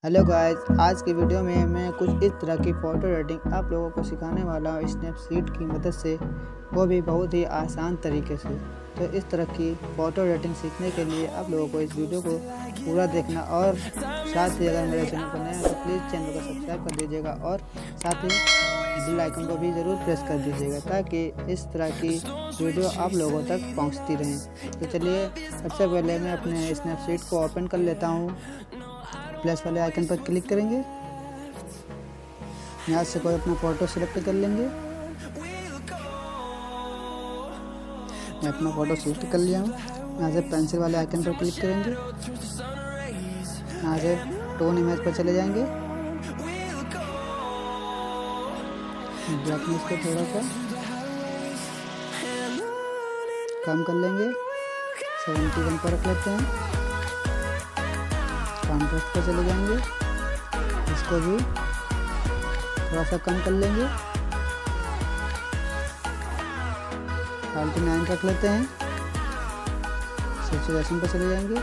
Hello guys, आज की video में मैं कुछ इस तरह की फ़ोटो एडिटिंग आप लोगों को सिखाने वाला हूँ स्नैपसीड की मदद से, वो भी बहुत ही आसान तरीके से। तो इस तरह की फ़ोटो एडिटिंग सीखने के लिए आप लोगों को इस वीडियो को पूरा देखना और साथ ही अगर मेरे चैनल पर नए हैं तो प्लीज़ चैनल को सब्सक्राइब कर दीजिएगा और साथ ही बेल आइकन को भी ज़रूर प्रेस कर दीजिएगा ताकि इस तरह की वीडियो आप लोगों तक पहुँचती रहें। तो चलिए सबसे पहले मैं अपने स्नैपसीड को ओपन कर लेता हूँ। प्लस वाले आइकन पर क्लिक करेंगे, यहाँ से कोई अपना फ़ोटो सिलेक्ट कर लेंगे। मैं अपना फ़ोटो सिलेक्ट कर लिया हूँ। यहाँ से पेंसिल वाले आइकन पर क्लिक करेंगे, यहाँ से टोन इमेज पर चले जाएंगे। ब्राइटनेस को थोड़ा सा कम कर लेंगे, 71 पर रख लेते हैं। कॉन्ट्रास्ट पर चले जाएंगे, इसको भी थोड़ा सा कम कर लेंगे, 49 रख लेते हैं। सैचुरेशन पर चले जाएंगे,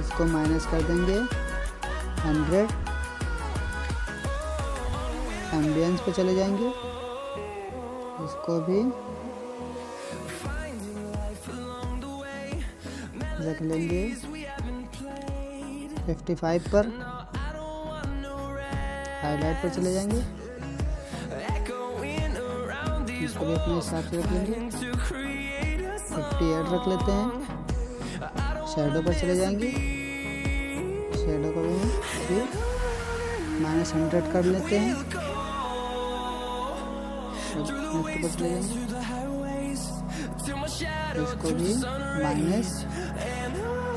इसको माइनस कर देंगे 100। एम्बियंस पे चले जाएंगे, इसको भी रख लेंगे 55 पर। हाईलाइट पर चले जाएंगे, इसको भी अपने हिसाब से रख लेंगे, 58 रख लेते हैं। शैडो पर चले जाएंगे, शैडो को भी -100 कर लेते हैं। नेक्स्ट पर चले जाएंगे, इसको भी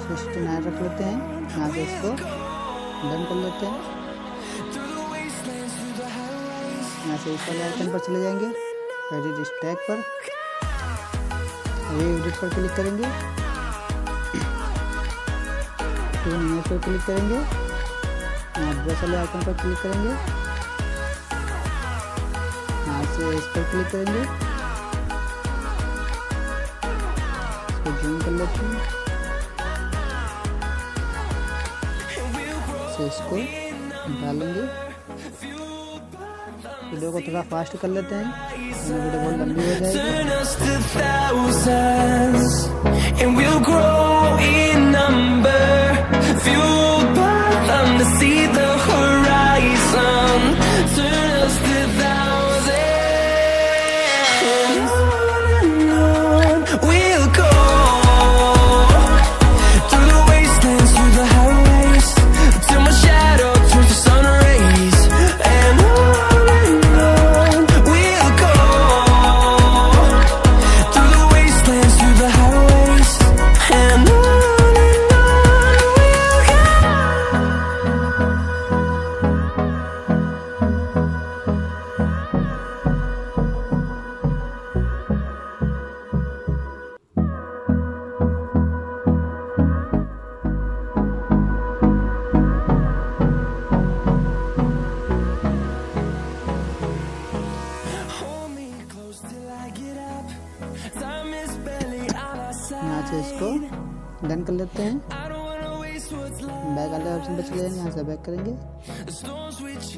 -69 रख लेते हैं। यहाँ से इसको डन कर लेते हैं। यहाँ से इस वाले आइकन पर चले जाएंगे, एडिट स्टैक पर, अभी एडिट पर क्लिक करेंगे, टूल इमेज पर क्लिक करेंगे, यहाँ ब्रश वाले आइकन पर क्लिक करेंगे, यहाँ से इस पर क्लिक करेंगे, इसको जूम कर लेते हैं, इसको डालेंगे। वीडियो को थोड़ा फास्ट कर लेते हैं, वीडियो बहुत लंबी हो यहाँ से इसको डन कर लेते हैं। बैक वाले ऑप्शन पर चले जाएंगे, यहाँ से बैक करेंगे,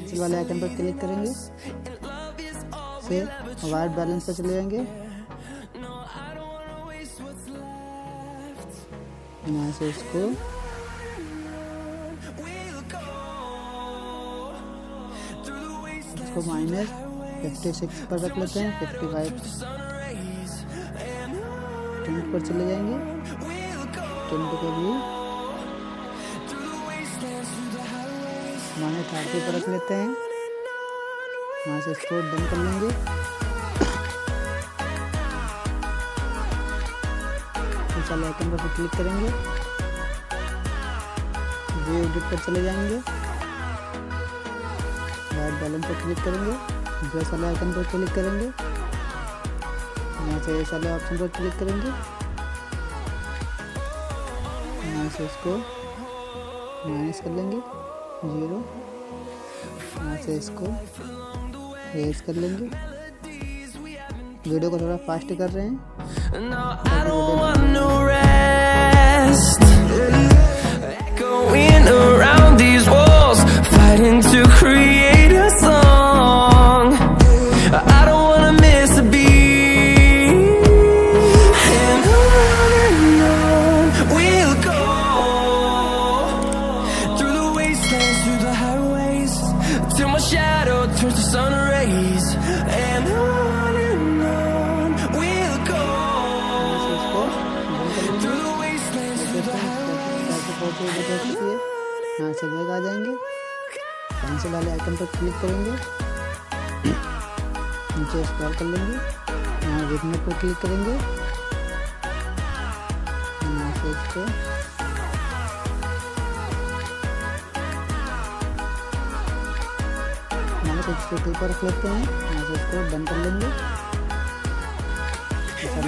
इस वाले आइकन पर क्लिक करेंगे, से वाइट बैलेंस पर चले जाएंगे, यहाँ से इसको -56 पर रख लेते हैं। 55 टिंट पर चले जाएंगे, टिंट को भी -30 पर रख लेते हैं। यहाँ से इसको डन कर लेंगे। इस वाले आइकन पर क्लिक करेंगे, व्यू एडिट पर चले जाएंगे, वाइट बैलेंस पर क्लिक करेंगे, ब्रश वाले आइकन पर क्लिक करेंगे, यहाँ से इस वाले ऑप्शन पर क्लिक करेंगे, यहाँ से इसको माइनस कर लेंगे 0, यहाँ से इसको रेज कर लेंगे। वीडियो को थोड़ा फास्ट कर रहे हैं। Echoing around these walls, till my shadow turns to sun rays, and on we'll go through the wastelands, through the highways. यहाँ से बैग आ जाएंगे, पेंसिल वाले आइकन पर क्लिक करेंगे, नीचे स्क्रॉल कर लेंगे, यहाँ विगनेट पर क्लिक करेंगे, यहाँ से इसको इसके ऊपर क्लिक करेंगे, यहाँ से इसको डन कर लेंगे,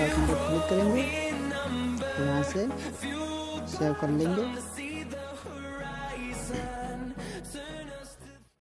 आइकन पर क्लिक करेंगे, यहाँ से सेव कर लेंगे।